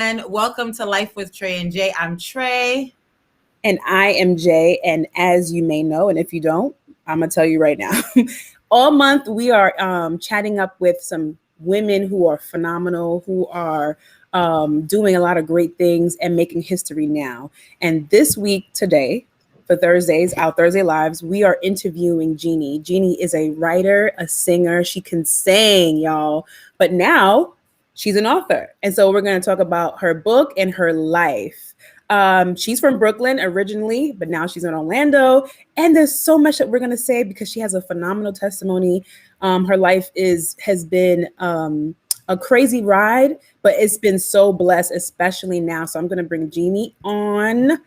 And welcome to Life with Trey and Jay. I'm Trey. And I am Jay. And as you may know, and if you don't, I'm going to tell you right now, all month we are chatting up with some women who are phenomenal, who are doing a lot of great things and making history now. And this week, today, for Thursdays, our Thursday Lives, we are interviewing Jeannie. Jeannie is a writer, a singer. She can sing, y'all. But now she's an author. And so we're going to talk about her book and her life. She's from Brooklyn originally, but now she's in Orlando. And there's so much that we're going to say because she has a phenomenal testimony. Her life has been a crazy ride, but it's been so blessed, especially now. So I'm going to bring Jeannie on.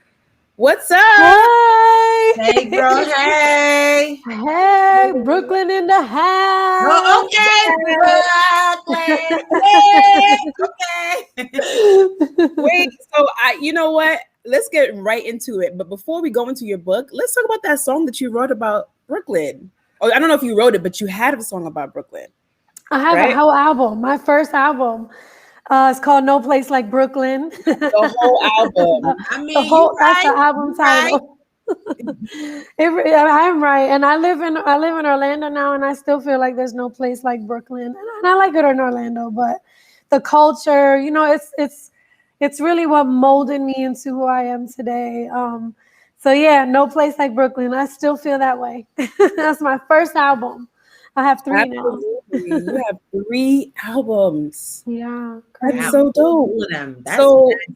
What's up? Hey, Hey, girl. Hey. Hey, Brooklyn in the house. Oh, okay. Brooklyn. Okay. Wait, so you know what? Let's get right into it. But before we go into your book, let's talk about that song that you wrote about Brooklyn. Oh, I don't know if you wrote it, but you had a song about Brooklyn. I have a whole album. My first album. It's called No Place Like Brooklyn. The whole album. I mean, that's the album title. I am right, and I live in Orlando now, and I still feel like there's no place like Brooklyn, and I like it in Orlando, but the culture, it's really what molded me into who I am today. So yeah, no place like Brooklyn. I still feel that way. That's my first album. I have 3 now. You have 3 albums. Yeah, that's so dope. All of them. That's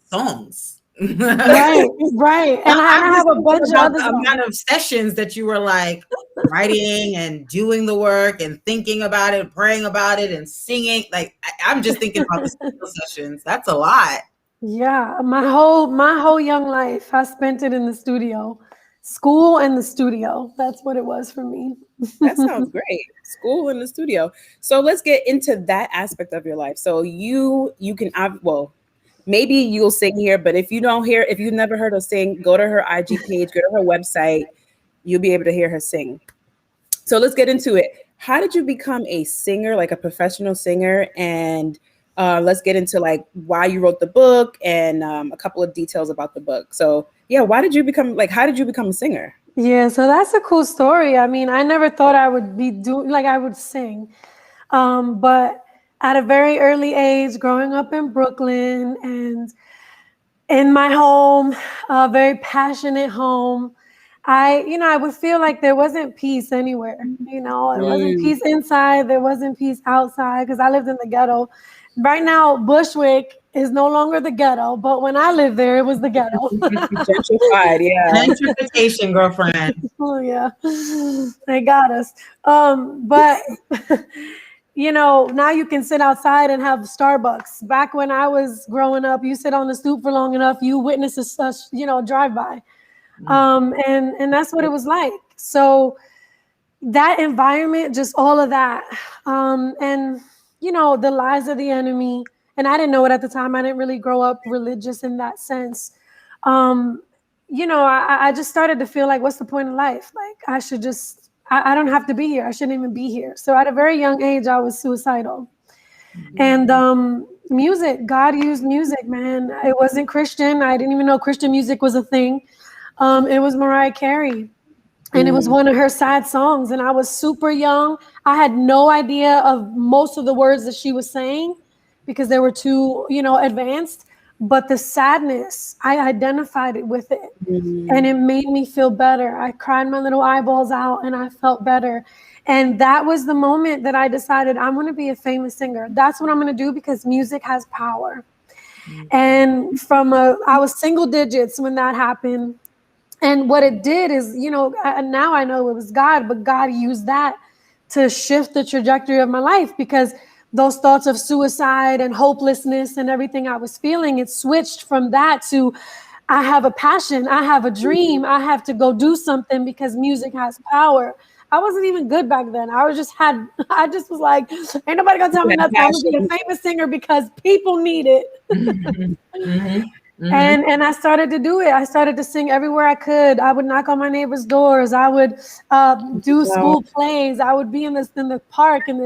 songs. right. And I have a bunch of other the amount of sessions that you were like writing and doing the work and thinking about it, praying about it, and singing. Like I'm just thinking about the studio sessions. That's a lot. Yeah, my whole young life, I spent it in the studio. School and the studio. That's what it was for me. That sounds great. School and the studio. So let's get into that aspect of your life. So you can, maybe you'll sing here, but if you've never heard her sing, go to her IG page, go to her website. You'll be able to hear her sing. So let's get into it. How did you become a singer, like a professional singer? And let's get into like why you wrote the book and a couple of details about the book. So yeah, how did you become a singer? Yeah, so that's a cool story. I mean, I never thought I would be I would sing. But at a very early age, growing up in Brooklyn and in my home, a very passionate home, I would feel like there wasn't peace anywhere. There wasn't peace inside, there wasn't peace outside because I lived in the ghetto. Right now, Bushwick is no longer the ghetto, but when I lived there, it was the ghetto. Gentrified, yeah. Gentrification, girlfriend. Oh yeah, they got us. But now you can sit outside and have Starbucks. Back when I was growing up, you sit on the stoop for long enough, you witness a drive-by, and that's what it was like. So that environment, just all of that, and the lies of the enemy. And I didn't know it at the time. I didn't really grow up religious in that sense. I just started to feel like, what's the point of life? Like I don't have to be here. I shouldn't even be here. So at a very young age, I was suicidal. And music, God used music, man. It wasn't Christian. I didn't even know Christian music was a thing. It was Mariah Carey. And it was one of her sad songs. And I was super young. I had no idea of most of the words that she was saying because they were too, advanced. But the sadness, I identified it with it. And it made me feel better. I cried my little eyeballs out and I felt better. And that was the moment that I decided I'm going to be a famous singer. That's what I'm going to do because music has power. And I was single digits when that happened. And what it did is, now I know it was God, but God used that to shift the trajectory of my life because those thoughts of suicide and hopelessness and everything I was feeling, it switched from that to I have a passion, I have a dream, I have to go do something because music has power. I wasn't even good back then. I just was like, ain't nobody gonna tell me nothing. I'm gonna be a famous singer because people need it. And I started to do it. I started to sing everywhere I could. I would knock on my neighbors' doors. I would do school plays. I would be in the park and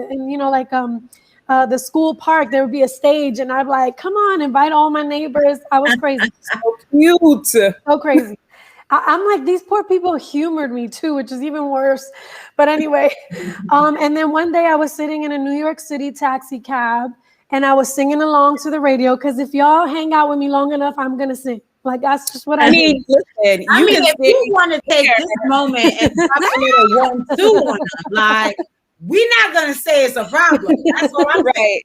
the school park, there would be a stage, and I'd like, come on, invite all my neighbors. I was crazy. So cute. So crazy. I'm like, these poor people humored me too, which is even worse. But anyway, and then one day I was sitting in a New York City taxi cab, and I was singing along to the radio, because if y'all hang out with me long enough, I'm gonna sing. Like, that's just what I mean, do. listen, I mean, if you sing want to take here. this moment and drop a little 1-2 on them, like, we're not gonna say it's a problem. That's what I'm right.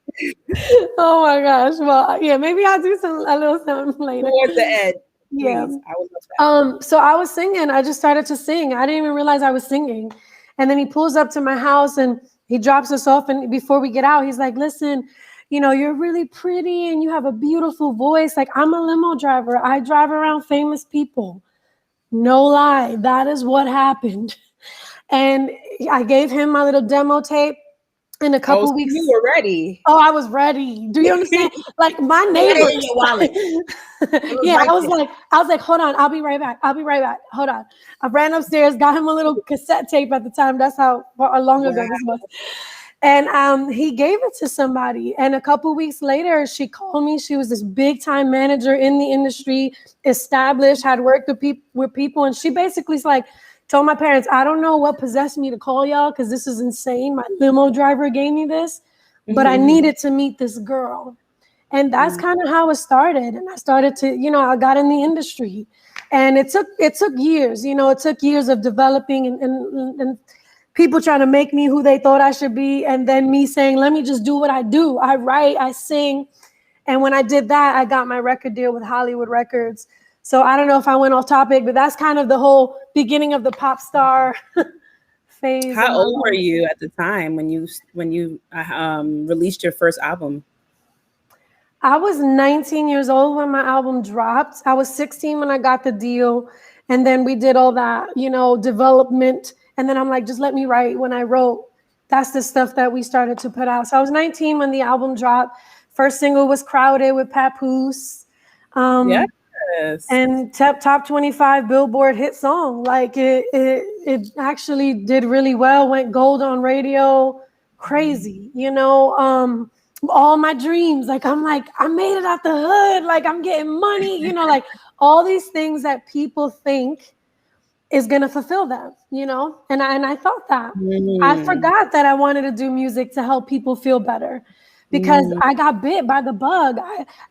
Oh my gosh. Well, yeah, maybe I'll do a little something later. Towards the end. Yeah. Please, I would love that. So I was singing. I just started to sing. I didn't even realize I was singing. And then he pulls up to my house and he drops us off. And before we get out, he's like, listen, you know, you're really pretty and you have a beautiful voice. Like, I'm a limo driver. I drive around famous people. No lie. That is what happened. And I gave him my little demo tape. In a couple weeks, you were ready. Oh, I was ready. Do you understand? Like, my neighbors. in your wallet. Yeah, I was like, hold on, I'll be right back. Hold on. I ran upstairs, got him a little cassette tape at the time. That's how long ago this was. And he gave it to somebody. And a couple weeks later, she called me. She was this big time manager in the industry, established, had worked with people, and she basically's like, told my parents, I don't know what possessed me to call y'all, because this is insane. My limo driver gave me this, but I needed to meet this girl. And that's kind of how it started. And I started to, you know, I got in the industry, and it took years, you know, it took years of developing and people trying to make me who they thought I should be. And then me saying, let me just do what I do. I write, I sing. And when I did that, I got my record deal with Hollywood Records. So I don't know if I went off topic, but that's kind of the whole beginning of the pop star phase. How old were you at the time when you released your first album? I was 19 years old when my album dropped. I was 16 when I got the deal. And then we did all that, you know, development. And then I'm like, just let me write. When I wrote, that's the stuff that we started to put out. So I was 19 when the album dropped. First single was Crowded with Papoose. Yes. And top 25 Billboard hit song. Like, it actually did really well, went gold on radio. Crazy, you know. All my dreams, like, I'm like, I made it out the hood, like, I'm getting money, you know, like all these things that people think is gonna fulfill them, you know. And I thought that. I forgot that I wanted to do music to help people feel better. Because I got bit by the bug.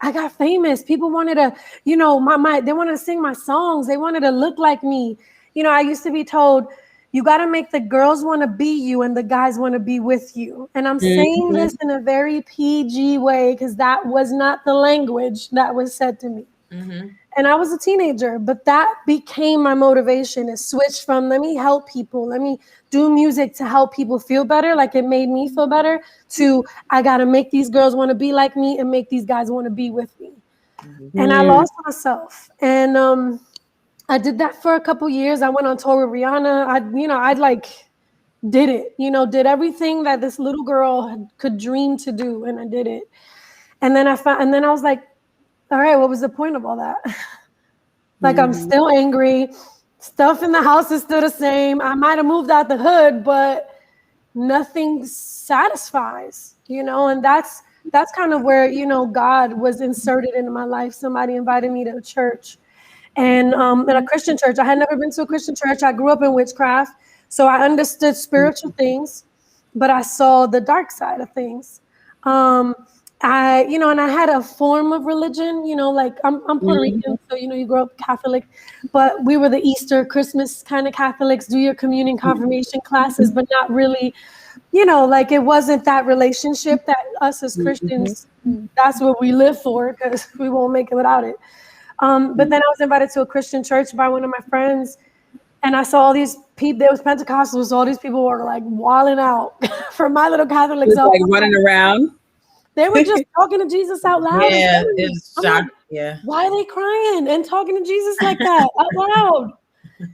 I got famous. People wanted to, you know, they wanted to sing my songs. They wanted to look like me. You know, I used to be told, you got to make the girls want to be you and the guys want to be with you. And I'm saying this in a very PG way, because that was not the language that was said to me. And I was a teenager, but that became my motivation. It switched from, let me help people, let me do music to help people feel better, like it made me feel better, to I got to make these girls want to be like me and make these guys want to be with me. And I lost myself. And I did that for a couple years. I went on tour with Rihanna. I'd like did it, you know, did everything that this little girl could dream to do. And I did it. And then I was like, all right, what was the point of all that? Like, I'm still angry. Stuff in the house is still the same. I might have moved out the hood, but nothing satisfies, you know. And that's kind of where, you know, God was inserted into my life. Somebody invited me to a church, and in a Christian church. I had never been to a Christian church. I grew up in witchcraft, so I understood spiritual things, but I saw the dark side of things. And I had a form of religion, you know, like I'm Puerto Rican, so, you know, you grow up Catholic, but we were the Easter, Christmas kind of Catholics, do your communion confirmation classes, but not really, you know, like it wasn't that relationship that us as Christians, that's what we live for, because we won't make it without it. But then I was invited to a Christian church by one of my friends, and I saw all these people, there was Pentecostals, so all these people were like wilding out for my little Catholic self. Like running around. They were just talking to Jesus out loud. Yeah, it's shocking. Yeah. Why are they crying and talking to Jesus like that out loud?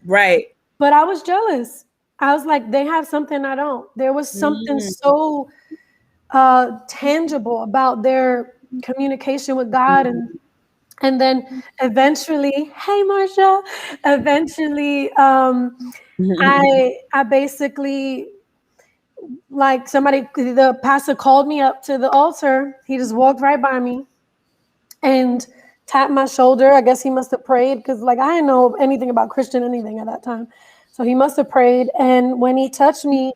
Right. But I was jealous. I was like, they have something I don't. There was something so tangible about their communication with God. And then eventually, hey, Marsha, eventually I basically like the pastor called me up to the altar. He just walked right by me and tapped my shoulder. I guess he must have prayed because like I didn't know anything about Christian anything at that time. So he must have prayed. And when he touched me,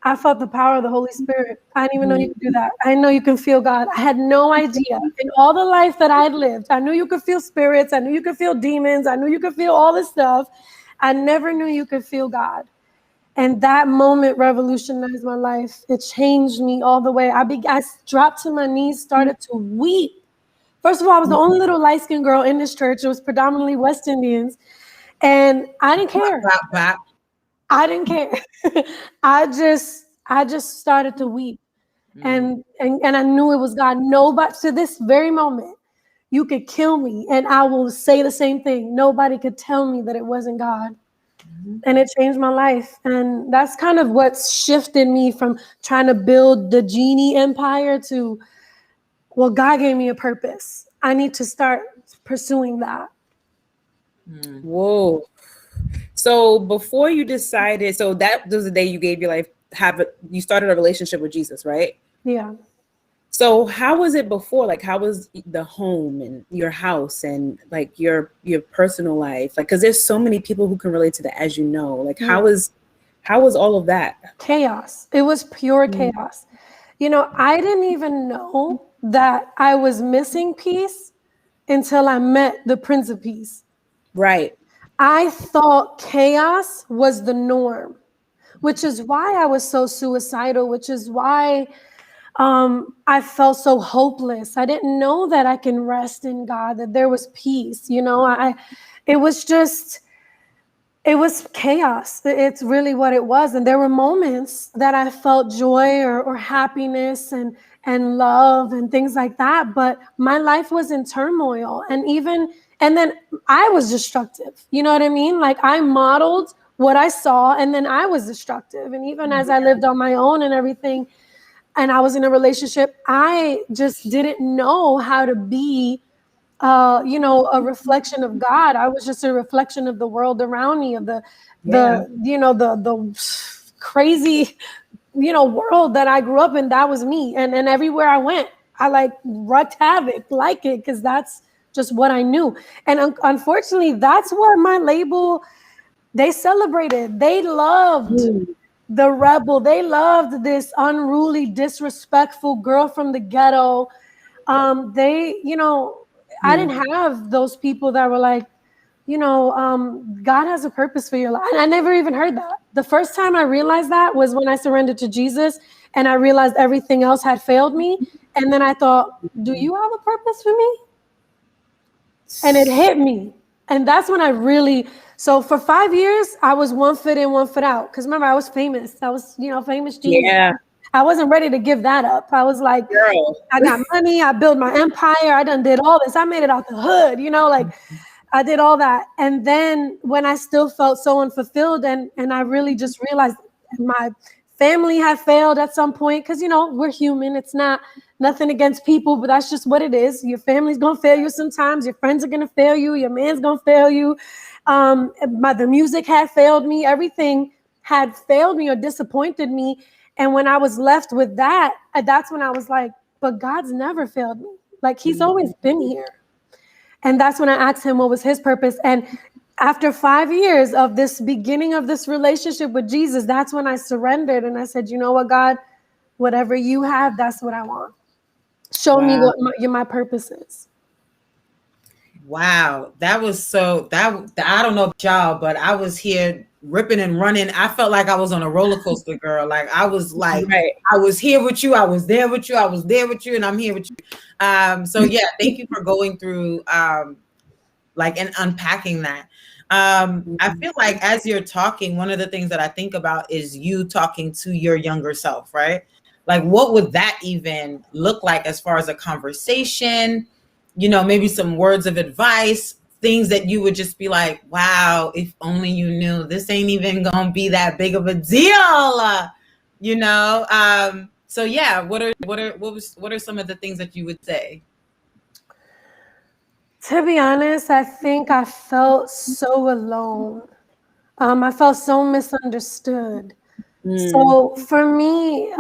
I felt the power of the Holy Spirit. I didn't even know you could do that. I didn't know you can feel God. I had no idea. In all the life that I had lived, I knew you could feel spirits. I knew you could feel demons. I knew you could feel all this stuff. I never knew you could feel God. And that moment revolutionized my life. It changed me all the way. I dropped to my knees, started to weep. First of all, I was the only little light-skinned girl in this church. It was predominantly West Indians. And I didn't care. I didn't care. I just started to weep. And I knew it was God. Nobody, to this very moment, you could kill me and I will say the same thing. Nobody could tell me that it wasn't God. And it changed my life. And that's kind of what's shifted me from trying to build the Jeannie empire to, well, God gave me a purpose. I need to start pursuing that. Whoa. So before you decided, so that was the day you gave your life, you started a relationship with Jesus, right? Yeah. So how was it before? Like, how was the home and your house and like your personal life? Like, because there's so many people who can relate to that, as you know. Like, how was all of that? Chaos. It was pure chaos. You know, I didn't even know that I was missing peace until I met the Prince of Peace. Right. I thought chaos was the norm, which is why I was so suicidal, which is why I felt so hopeless. I didn't know that I can rest in God, that there was peace. You know, it was chaos. It's really what it was. And there were moments that I felt joy or happiness and love and things like that. But my life was in turmoil. And then I was destructive. You know what I mean? Like I modeled what I saw and then I was destructive. And even as I lived on my own and everything, and I was in a relationship, I just didn't know how to be a reflection of God. I was just a reflection of the world around me, of the crazy, world that I grew up in. That was me. And everywhere I went, I like wreaked havoc, because that's just what I knew. And unfortunately, that's what my label, they celebrated. They loved the rebel. They loved this unruly, disrespectful girl from the ghetto. I didn't have those people that were like, God has a purpose for your life. I never even heard that. The first time I realized that was when I surrendered to Jesus and I realized everything else had failed me. And then I thought, do you have a purpose for me? And it hit me. And that's when so for 5 years, I was 1 foot in, 1 foot out. Because remember, I was famous. I was, famous Jeannie. Yeah. I wasn't ready to give that up. I was like, girl, I got money. I built my empire. I done did all this. I made it out the hood, I did all that. And then when I still felt so unfulfilled and I really just realized my family had failed at some point, because, we're human. It's not nothing against people, but that's just what it is. Your family's going to fail you sometimes. Your friends are going to fail you. Your man's going to fail you. The music had failed me. Everything had failed me or disappointed me. And when I was left with that, that's when I was like, but God's never failed me. Like he's always been here. And that's when I asked him what was his purpose. And after 5 years of this beginning of this relationship with Jesus, that's when I surrendered. And I said, you know what, God, whatever you have, that's what I want. Show me what my purpose is. Wow. That was I don't know about y'all, but I was here ripping and running. I felt like I was on a roller coaster, girl. Like I was like, I was here with you. I was there with you. I was there with you. And I'm here with you. So yeah, thank you for going through and unpacking that. I feel like as you're talking, one of the things that I think about is you talking to your younger self, right? Like, what would that even look like as far as a conversation? Maybe some words of advice, things that you would just be like, wow, if only you knew, this ain't even gonna be that big of a deal, so yeah, what are some of the things that you would say? To be honest, I think I felt so alone. I felt so misunderstood. So for me,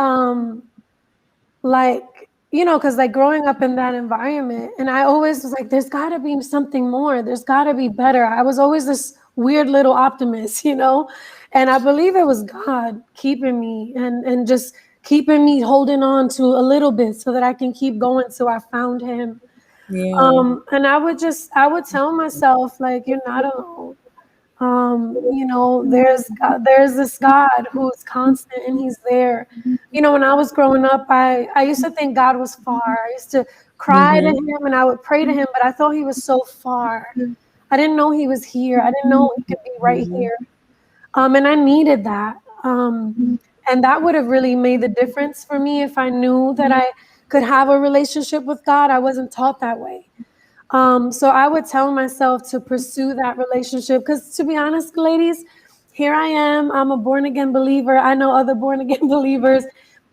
like, you know, because like growing up in that environment, and I always was like, there's got to be something more. There's got to be better. I was always this weird little optimist, you know, and I believe it was God keeping me and just keeping me holding on to a little bit so that I can keep going. So I found him. And I would tell myself, like, you're not alone. You know, there's God, there's this God who's constant and he's there. You know, when I was growing up, I used to think God was far. I used to cry to him and I would pray to him, but I thought he was so far. I didn't know he was here. I didn't know he could be right here. And I needed that. And that would have really made the difference for me if I knew that I could have a relationship with God. I wasn't taught that way. So I would tell myself to pursue that relationship because, to be honest, ladies, here I am. I'm a born again believer. I know other born again believers,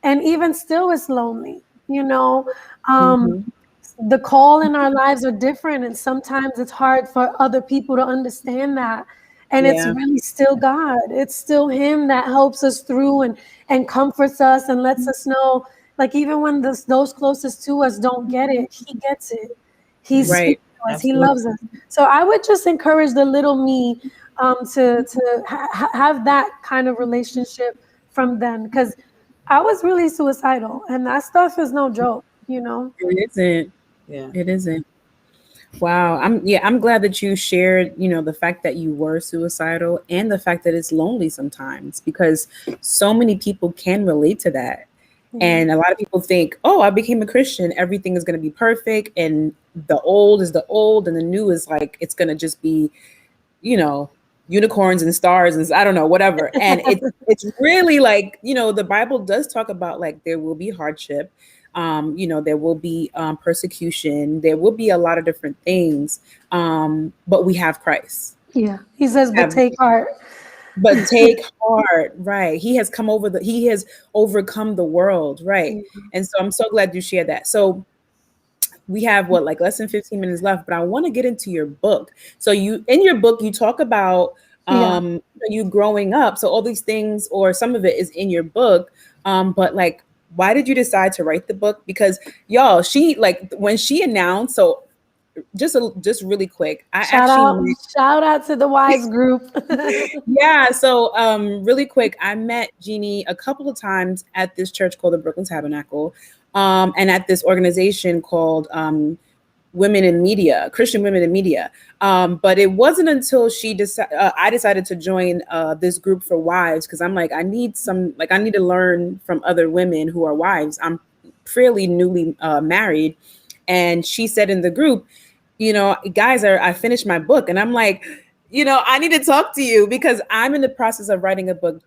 and even still, it's lonely. You know, the call in our lives are different, and sometimes it's hard for other people to understand that. And it's really still God. It's still Him that helps us through and comforts us and lets us know, like, even when those closest to us don't get it, He gets it. He's speaking to us. He loves us. So I would just encourage the little me to have that kind of relationship from then, because I was really suicidal, and that stuff is no joke, you know. It isn't. Yeah, it isn't. Wow. I'm glad that you shared, you know, the fact that you were suicidal and the fact that it's lonely sometimes, because so many people can relate to that. And a lot of people think, oh, I became a Christian, everything is going to be perfect, and the old is the old and the new is like, it's going to just be, you know, unicorns and stars and I don't know, whatever. And it's really like, you know, the Bible does talk about, like, there will be hardship, you know, there will be persecution, there will be a lot of different things, but we have Christ. Yeah, He says, but take heart. But take heart, right? He has he has overcome the world, right? And so I'm so glad you shared that. So we have like less than 15 minutes left, but I want to get into your book. So in your book, you talk about you growing up. So all these things, or some of it is in your book. But like, why did you decide to write the book? Because y'all, when she announced, so just really quick. Shout out to the Wise group. Yeah. So really quick, I met Jeannie a couple of times at this church called the Brooklyn Tabernacle, and at this organization called Women in Media, Christian Women in Media. But it wasn't until I decided to join this group for wives, because I'm like, I need to learn from other women who are wives. I'm fairly newly married. And she said in the group, you know, guys, I finished my book. And I'm like, you know, I need to talk to you because I'm in the process of writing a book.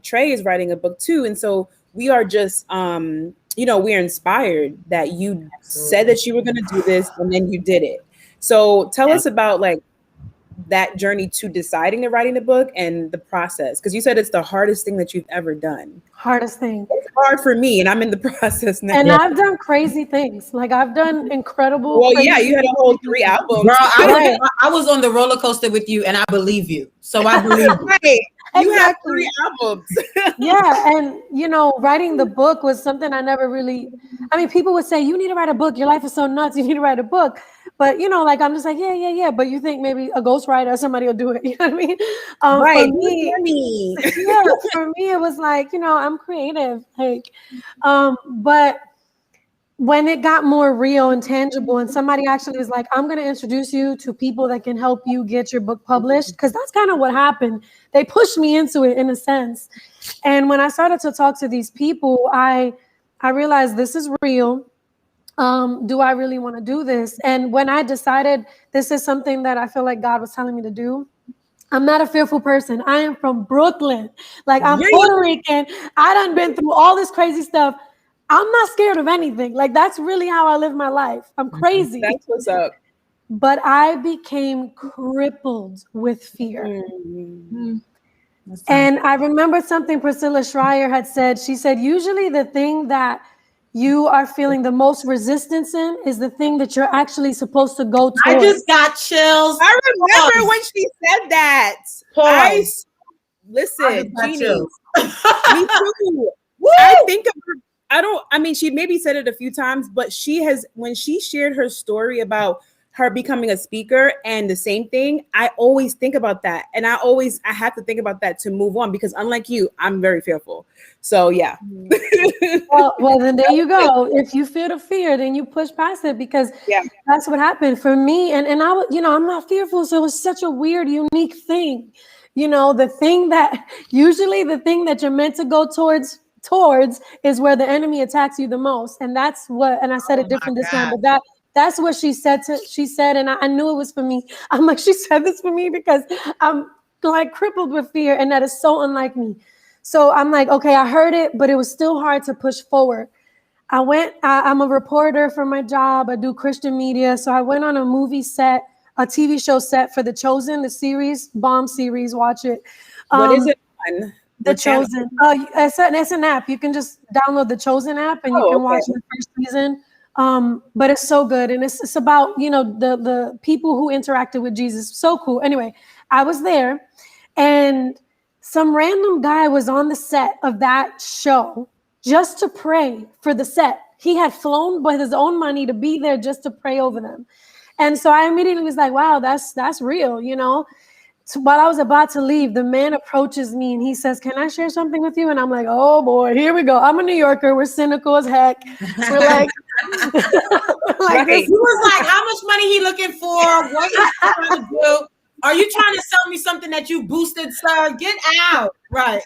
Trey is writing a book too. And so we are just, you know, we're inspired that you said that you were going to do this and then you did it. So tell us about like that journey to deciding to writing the book and the process, because you said it's the hardest thing that you've ever done. Hardest thing. It's hard for me, and I'm in the process now. And I've done crazy things. Like I've done incredible. Well, yeah, you had a whole 3 albums. Girl, I was on the roller coaster with you, and I believe you. So I believe you. Right. You have 3 albums. Yeah, and you know, writing the book was something I never really. I mean, people would say, "You need to write a book. Your life is so nuts. You need to write a book." But you know, like I'm just like, yeah. But you think maybe a ghostwriter or somebody will do it? You know what I mean? Right. For me, for me, it was like, you know, I'm creative, like, but when it got more real and tangible, and somebody actually was like, I'm going to introduce you to people that can help you get your book published, because that's kind of what happened. They pushed me into it in a sense. And when I started to talk to these people, I realized this is real. Do I really want to do this? And when I decided this is something that I feel like God was telling me to do, I'm not a fearful person. I am from Brooklyn. Like I'm Puerto Rican. I done been through all this crazy stuff. I'm not scared of anything. Like that's really how I live my life. I'm crazy. That's what's up. But I became crippled with fear. And I remember something Priscilla Schreier had said. She said, usually the thing that you are feeling the most resistance in is the thing that you're actually supposed to go towards. I just got chills. I remember when she said that. Listen, Jeannie, too. me too. She maybe said it a few times, but when she shared her story about her becoming a speaker and the same thing, I always think about that. And I have to think about that to move on, because unlike you, I'm very fearful. So yeah. well, then there you go. If you feel the fear, then you push past it, because that's what happened for me. And I was, I'm not fearful. So it was such a weird, unique thing. The thing that you're meant to go towards is where the enemy attacks you the most. And that's what, and I said it different this time, but that's what she said, and I knew it was for me. I'm like, she said this for me because I'm like crippled with fear, and that is so unlike me. So I'm like, okay, I heard it, but it was still hard to push forward. I'm a reporter for my job. I do Christian media. So I went on a movie set, a TV show set for The Chosen, the series, bomb series, watch it. What is it on? The Chosen. It's an app. You can just download the Chosen app and you can watch the first season. But it's so good. And it's about, the people who interacted with Jesus. So cool. Anyway, I was there, and some random guy was on the set of that show just to pray for the set. He had flown with his own money to be there just to pray over them. And so I immediately was like, wow, that's real, So while I was about to leave, the man approaches me and he says, can I share something with you? And I'm like, oh boy, here we go. I'm a New Yorker. We're cynical as heck. We're like, He was like, how much money he looking for? What you trying to do? Are you trying to sell me something that you boosted, sir? Get out. Right.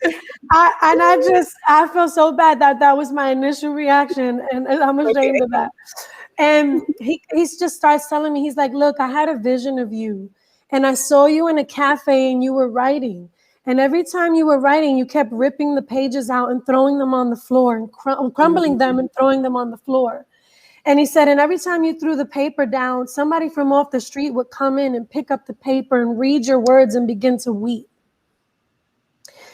I feel so bad that was my initial reaction, and I'm ashamed of that. And he just starts telling me, he's like, look, I had a vision of you, and I saw you in a cafe and you were writing. And every time you were writing, you kept ripping the pages out and throwing them on the floor and crumbling them and throwing them on the floor. And he said, and every time you threw the paper down, somebody from off the street would come in and pick up the paper and read your words and begin to weep.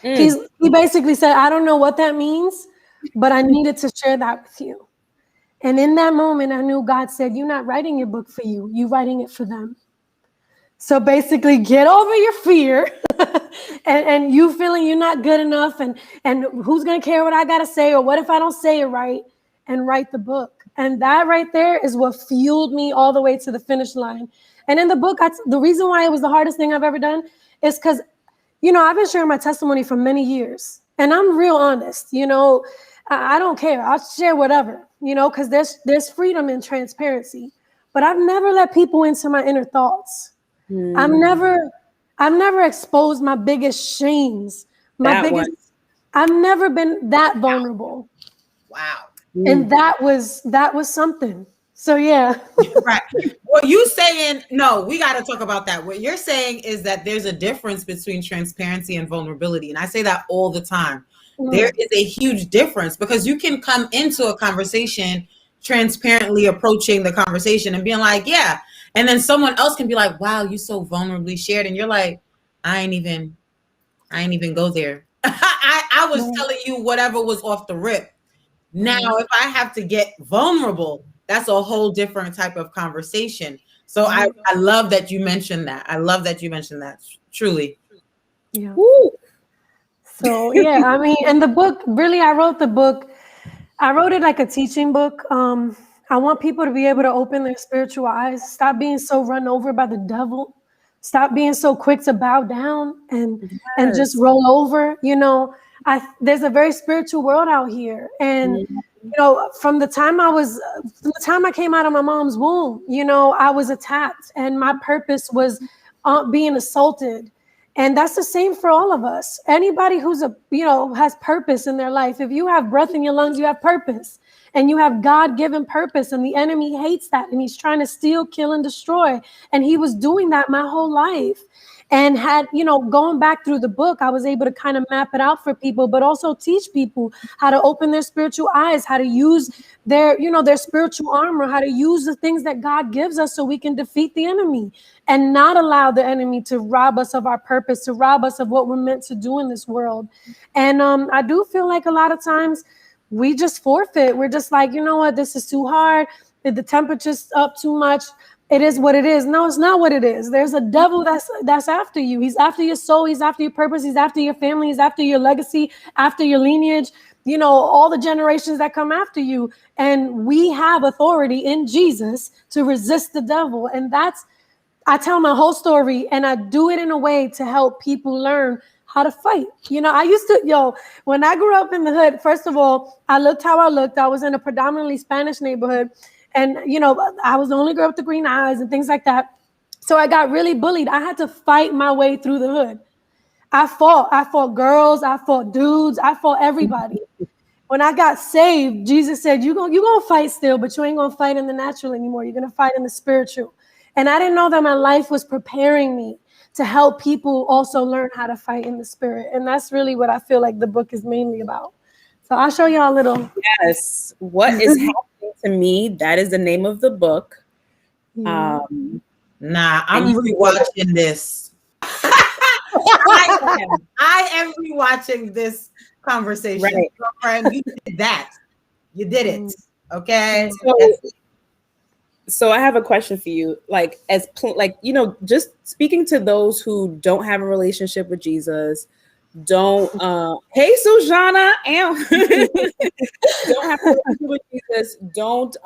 He basically said, I don't know what that means, but I needed to share that with you. And in that moment, I knew God said, you're not writing your book for you. You're writing it for them. So basically, get over your fear and you feeling you're not good enough and who's going to care what I got to say, or what if I don't say it right, and write the book. And that right there is what fueled me all the way to the finish line. And in the book, the reason why it was the hardest thing I've ever done is because, I've been sharing my testimony for many years, and I'm real honest. I don't care. I'll share whatever, because there's freedom in transparency. But I've never let people into my inner thoughts. I've never exposed my biggest shames. I've never been that vulnerable. Wow. And that was something. So yeah. Right. What you saying, no, we got to talk about that. What you're saying is that there's a difference between transparency and vulnerability. And I say that all the time. There is a huge difference, because you can come into a conversation transparently approaching the conversation and being like, yeah. And then someone else can be like, wow, you so vulnerably shared. And you're like, I ain't even go there. I was telling you whatever was off the rip. Now, if I have to get vulnerable, that's a whole different type of conversation. So I love that you mentioned that. I love that you mentioned that. Truly. Yeah. Woo. So yeah, I mean, and the book, really, I wrote it like a teaching book. I want people to be able to open their spiritual eyes, stop being so run over by the devil, stop being so quick to bow down and just roll over. There's a very spiritual world out here. And, from the time I came out of my mom's womb, I was attacked, and my purpose was being assaulted. And that's the same for all of us. Anybody who's has purpose in their life. If you have breath in your lungs, you have purpose, and you have God-given purpose, and the enemy hates that. And he's trying to steal, kill, and destroy. And he was doing that my whole life. And going back through the book, I was able to kind of map it out for people, but also teach people how to open their spiritual eyes, how to use their spiritual armor, how to use the things that God gives us so we can defeat the enemy and not allow the enemy to rob us of our purpose, to rob us of what we're meant to do in this world. And I do feel like a lot of times we just forfeit. We're just like, you know what, this is too hard. The temperature's up too much. It is what it is. No, it's not what it is. There's a devil that's after you. He's after your soul. He's after your purpose. He's after your family. He's after your legacy, after your lineage, all the generations that come after you. And we have authority in Jesus to resist the devil. And I tell my whole story, and I do it in a way to help people learn how to fight. I used to, when I grew up in the hood, first of all, I looked how I looked. I was in a predominantly Spanish neighborhood. And, I was the only girl with the green eyes and things like that. So I got really bullied. I had to fight my way through the hood. I fought girls. I fought dudes. I fought everybody. When I got saved, Jesus said, you're going to fight still, but you ain't going to fight in the natural anymore. You're going to fight in the spiritual. And I didn't know that my life was preparing me to help people also learn how to fight in the spirit. And that's really what I feel like the book is mainly about. So I'll show y'all a little. Yes. What is happening to me? That is the name of the book. I'm rewatching this. I am rewatching this conversation. Right. Girlfriend, you did that. You did it. Okay. So I have a question for you. Like, just speaking to those who don't have a relationship with Jesus, don't hey Sujana don't have a relationship with Jesus, don't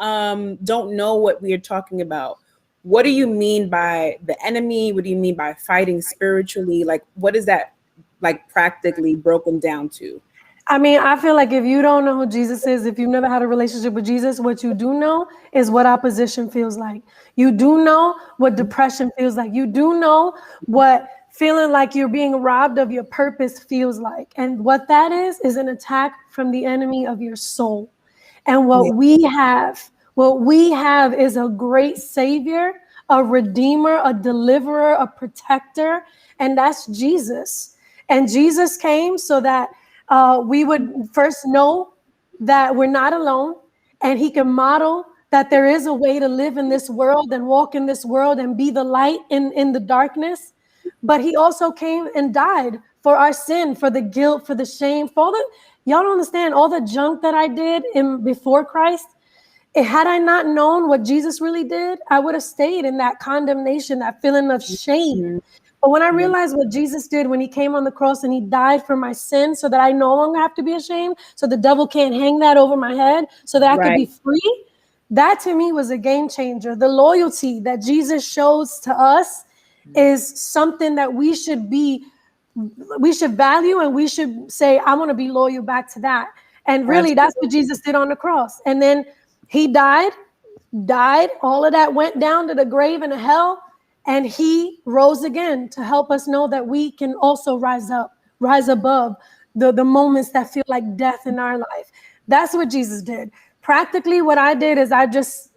know what we are talking about. What do you mean by the enemy? What do you mean by fighting spiritually? Like, what is that like practically broken down to? I mean, I feel like if you don't know who Jesus is, if you've never had a relationship with Jesus, what you do know is what opposition feels like. You do know what depression feels like. You do know what feeling like you're being robbed of your purpose feels like. And what that is an attack from the enemy of your soul. And what we have is a great savior, a redeemer, a deliverer, a protector, and that's Jesus. And Jesus came so that we would first know that we're not alone, and he can model that there is a way to live in this world and walk in this world and be the light in the darkness. But he also came and died for our sin, for the guilt, for the shame, for all the, y'all don't understand all the junk that I did before Christ. Had I not known what Jesus really did, I would have stayed in that condemnation, that feeling of shame. But when I realized what Jesus did when he came on the cross and he died for my sin so that I no longer have to be ashamed, so the devil can't hang that over my head, so that I could be free, that to me was a game changer. The loyalty that Jesus shows to us is something that we should value, and we should say, I want to be loyal back to that. And really, that's what Jesus did on the cross. And then he died, all of that went down to the grave and the hell. And he rose again to help us know that we can also rise above the moments that feel like death in our life. That's what Jesus did. Practically, what I did is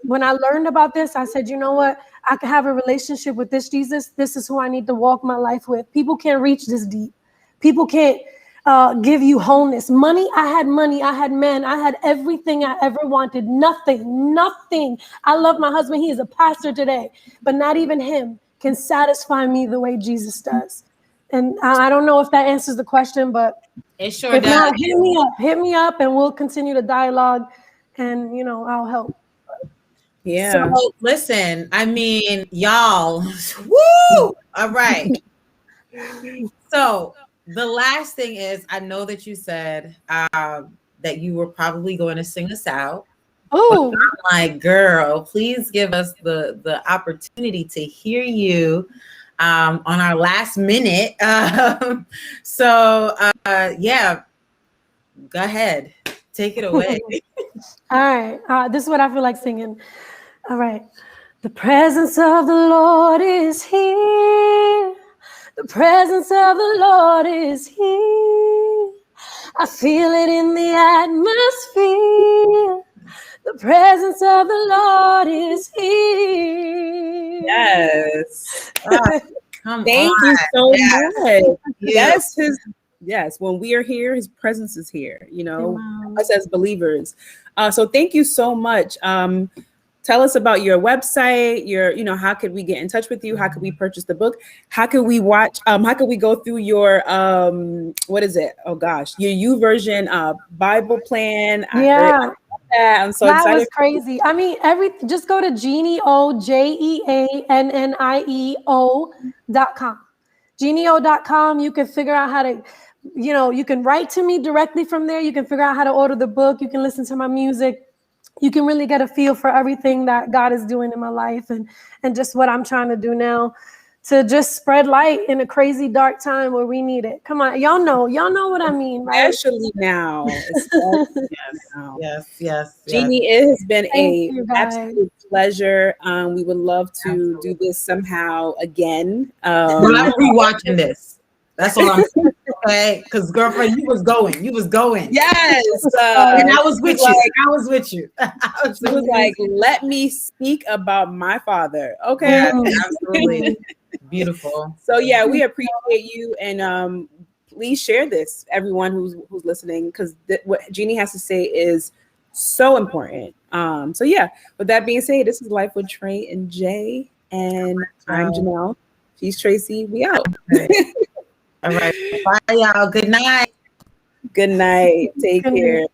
when I learned about this, I said, you know what? I could have a relationship with this Jesus. This is who I need to walk my life with. People can't reach this deep. People can't give you wholeness. Money, I had men, I had everything I ever wanted. Nothing. I love my husband. He is a pastor today, but not even him can satisfy me the way Jesus does. And I don't know if that answers the question, but it sure does. Not, hit me up and we'll continue to dialogue, and I'll help. Yeah. So listen, I mean, y'all, woo! All right. So the last thing is, I know that you said that you were probably going to sing us out. Oh, I'm like, girl, please give us the opportunity to hear you on our last minute. Yeah, go ahead, take it away. All right, this is what I feel like singing. All right, the presence of the Lord is here. The presence of the Lord is here. I feel it in the atmosphere. The presence of the Lord is here. Yes. Thank you so much. Yes, when we are here, his presence is here, us as believers. So thank you so much. Tell us about your website, how could we get in touch with you? How could we purchase the book? How could we watch, how could we go through your, what is it? Oh gosh, your YouVersion Bible plan. Yeah. that. I'm so That excited. was crazy. I mean, just go to Jeannie JeannieO.com. JeannieO.com. You can figure out how to, you can write to me directly from there. You can figure out how to order the book. You can listen to my music. You can really get a feel for everything that God is doing in my life and just what I'm trying to do now to just spread light in a crazy dark time where we need it. Come on, y'all know what I mean, right? Especially now. Yes. Jeannie, it has been Thank absolute pleasure. We would love to do this somehow again. Well, I'm rewatching this. That's all I'm saying. Okay, because girlfriend, you was going. Yes, and I was with you. I was with you. She was like, "Let me speak about my father." Okay, absolutely beautiful. So yeah, we appreciate you, and please share this, everyone who's listening, because what Jeannie has to say is so important. So yeah, with that being said, this is Life with Trey and Jay, and I'm Janelle. She's Tracy. We out. All right. Bye, y'all. Good night. Good night. Take care.